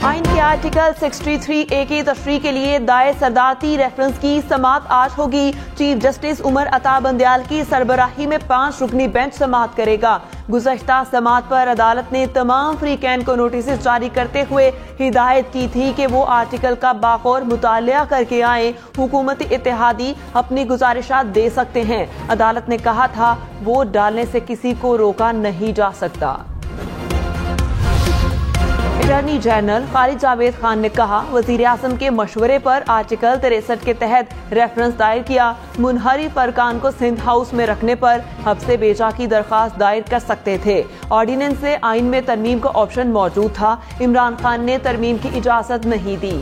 آئین کے article 63A کی تشریح کے لیے دائر صدارتی ریفرنس کی سماعت آج ہوگی۔ چیف جسٹس عمر عطا بندیال کی سربراہی میں 5 رکنی بینچ سماعت کرے گا۔ گزشتہ سماعت پر عدالت نے تمام فریقین کو نوٹسز جاری کرتے ہوئے ہدایت کی تھی کہ وہ آرٹیکل کا باغور مطالعہ کر کے آئیں۔ حکومتی اتحادی اپنی گزارشات دے سکتے ہیں۔ عدالت نے کہا تھا ووٹ ڈالنے سے کسی کو روکا نہیں جا سکتا۔ اٹارنی جنرل خالد جاوید خان نے کہا وزیر اعظم کے مشورے پر آرٹیکل 63 کے تحت ریفرنس دائر کیا۔ منحرف ارکان کو سندھ ہاؤس میں رکھنے پر حبس بیجا کی درخواست دائر کر سکتے تھے۔ آرڈیننس سے آئین میں ترمیم کا آپشن موجود تھا۔ عمران خان نے ترمیم کی اجازت نہیں دی۔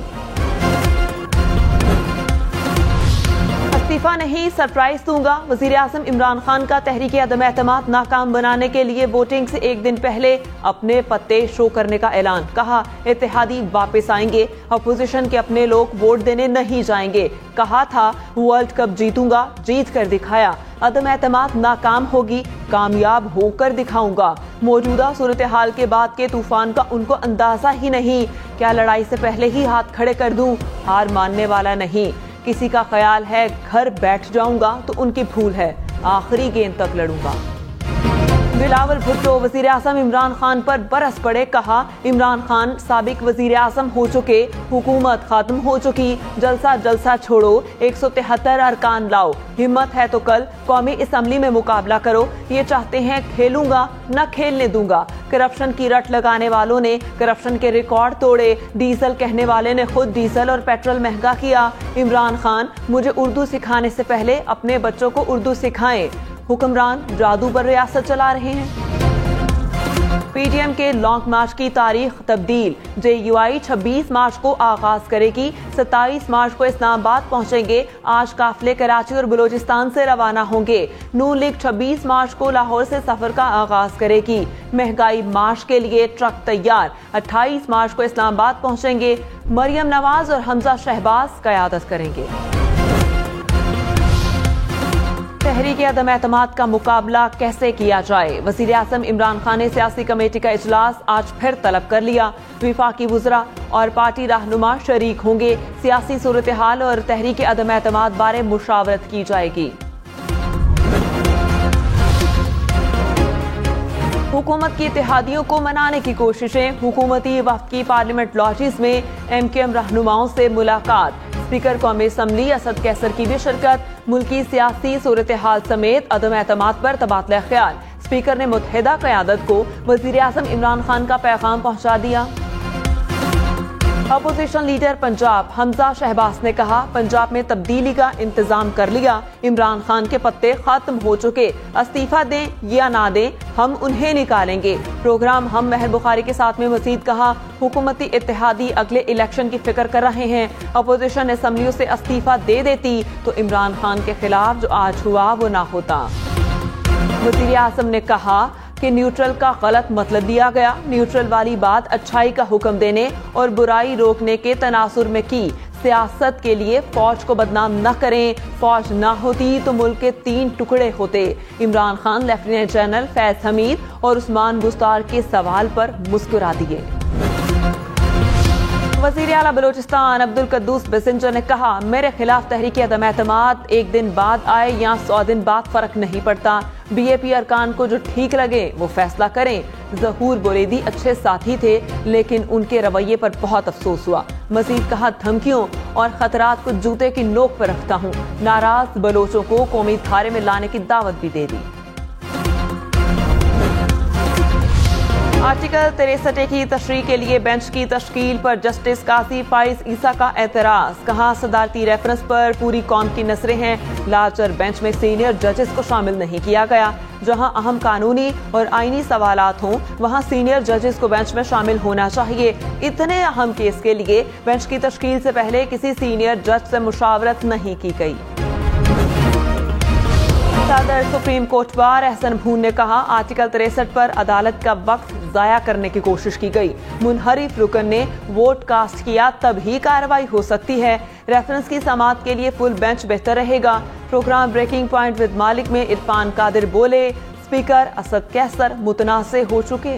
استعفیٰ نہیں سرپرائز دوں گا۔ وزیر اعظم عمران خان کا تحریک عدم اعتماد ناکام بنانے کے لیے ووٹنگ سے ایک دن پہلے اپنے پتے شو کرنے کا اعلان۔ کہا اتحادی واپس آئیں گے، اپوزیشن کے اپنے لوگ ووٹ دینے نہیں جائیں گے۔ کہا تھا ورلڈ کپ جیتوں گا، جیت کر دکھایا۔ عدم اعتماد ناکام ہوگی، کامیاب ہو کر دکھاؤں گا۔ موجودہ صورتحال کے بعد کے طوفان کا ان کو اندازہ ہی نہیں۔ کیا لڑائی سے پہلے ہی ہاتھ کھڑے کر دوں؟ ہار ماننے والا نہیں۔ کسی کا خیال ہے گھر بیٹھ جاؤں گا تو ان کی بھول ہے، آخری گیند تک لڑوں گا۔ بلاول بھٹو وزیر اعظم عمران خان پر برس پڑے۔ کہا عمران خان سابق وزیر اعظم ہو چکے، حکومت ختم ہو چکی، جلسہ چھوڑو، 173 ارکان لاؤ، ہمت ہے تو کل قومی اسمبلی میں مقابلہ کرو۔ یہ چاہتے ہیں کھیلوں گا نہ کھیلنے دوں گا۔ کرپشن کی رٹ لگانے والوں نے کرپشن کے ریکارڈ توڑے۔ ڈیزل کہنے والے نے خود ڈیزل اور پیٹرول مہنگا کیا۔ عمران خان مجھے اردو سکھانے سے پہلے اپنے بچوں کو اردو سکھائیں۔ حکمران جادو پر ریاست چلا رہے ہیں۔ پی ڈی ایم کے لانگ مارچ کی تاریخ تبدیل۔ جے یو آئی 26 مارچ کو آغاز کرے گی، 27 مارچ کو اسلام آباد پہنچیں گے۔ آج قافلے کراچی اور بلوچستان سے روانہ ہوں گے۔ نون لیگ 26 مارچ کو لاہور سے سفر کا آغاز کرے گی۔ مہنگائی مارچ کے لیے ٹرک تیار، 28 مارچ کو اسلام آباد پہنچیں گے۔ مریم نواز اور حمزہ شہباز قیادت کریں گے۔ تحریک عدم اعتماد کا مقابلہ کیسے کیا جائے؟ وزیر اعظم عمران خان نے سیاسی کمیٹی کا اجلاس آج پھر طلب کر لیا۔ وفاقی وزراء اور پارٹی رہنما شریک ہوں گے۔ سیاسی صورتحال اور تحریک عدم اعتماد بارے مشاورت کی جائے گی۔ حکومت کی اتحادیوں کو منانے کی کوششیں۔ حکومتی وفد کی پارلیمنٹ لاجز میں ایم کیو ایم رہنماؤں سے ملاقات۔ اسپیکر قومی اسمبلی اسد کیسر کی بھی شرکت۔ ملکی سیاسی صورتحال سمیت عدم اعتماد پر تبادلہ خیال۔ اسپیکر نے متحدہ قیادت کو وزیر اعظم عمران خان کا پیغام پہنچا دیا۔ اپوزیشن لیڈر پنجاب حمزہ شہباز نے کہا پنجاب میں تبدیلی کا انتظام کر لیا، عمران خان کے پتے ختم ہو چکے، استعفیٰ دیں یا نہ دیں ہم انہیں نکالیں گے۔ پروگرام ہم مہر بخاری کے ساتھ میں مزید کہا حکومتی اتحادی اگلے الیکشن کی فکر کر رہے ہیں۔ اپوزیشن اسمبلیوں سے استعفیٰ دے دیتی تو عمران خان کے خلاف جو آج ہوا وہ نہ ہوتا۔ وزیر اعظم نے کہا کہ نیوٹرل کا غلط مطلب دیا گیا۔ نیوٹرل والی بات اچھائی کا حکم دینے اور برائی روکنے کے تناظر میں کی۔ سیاست کے لیے فوج کو بدنام نہ کریں، فوج نہ ہوتی تو ملک کے 3 ٹکڑے ہوتے۔ عمران خان لیفٹیننٹ جنرل فیض حمید اور عثمان بستار کے سوال پر مسکرا دیے۔ وزیر اعلیٰ بلوچستان عبدالقدوس بسنجر نے کہا میرے خلاف تحریک عدم اعتماد 1 دن بعد آئے یا 100 دن بعد فرق نہیں پڑتا۔ بی اے پی ارکان کو جو ٹھیک لگے وہ فیصلہ کریں۔ ظہور بریدی اچھے ساتھی تھے لیکن ان کے رویے پر بہت افسوس ہوا۔ مزید کہا دھمکیوں اور خطرات کو جوتے کی نوک پر رکھتا ہوں۔ ناراض بلوچوں کو قومی دھارے میں لانے کی دعوت بھی دے دی۔ آرٹیکل 63 کی تشریح کے لیے بینچ کی تشکیل پر جسٹس قاضی فائز عیسیٰ کا اعتراض۔ کہا صدارتی ریفرنس پر پوری قوم کی نظریں ہیں، لارجر بینچ میں سینئر ججز کو شامل نہیں کیا گیا۔ جہاں اہم قانونی اور آئینی سوالات ہوں وہاں سینئر ججز کو بینچ میں شامل ہونا چاہیے۔ اتنے اہم کیس کے لیے بینچ کی تشکیل سے پہلے کسی سینئر جج سے مشاورت نہیں کی گئی۔ صدر سپریم کورٹ بار احسن بھون نے کہا آرٹیکل 63 پر عدالت کا وقت ضائع کرنے کی کوشش کی گئی۔ منحرف رکن نے ووٹ کاسٹ کیا تب ہی کارروائی ہو سکتی ہے۔ ریفرنس کی سماعت کے لیے فل بینچ بہتر رہے گا۔ پروگرام بریکنگ پوائنٹ ود مالک میں عرفان قادر بولے اسپیکر اسد کیسر متنازع ہو چکے۔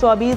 24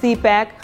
CPEC,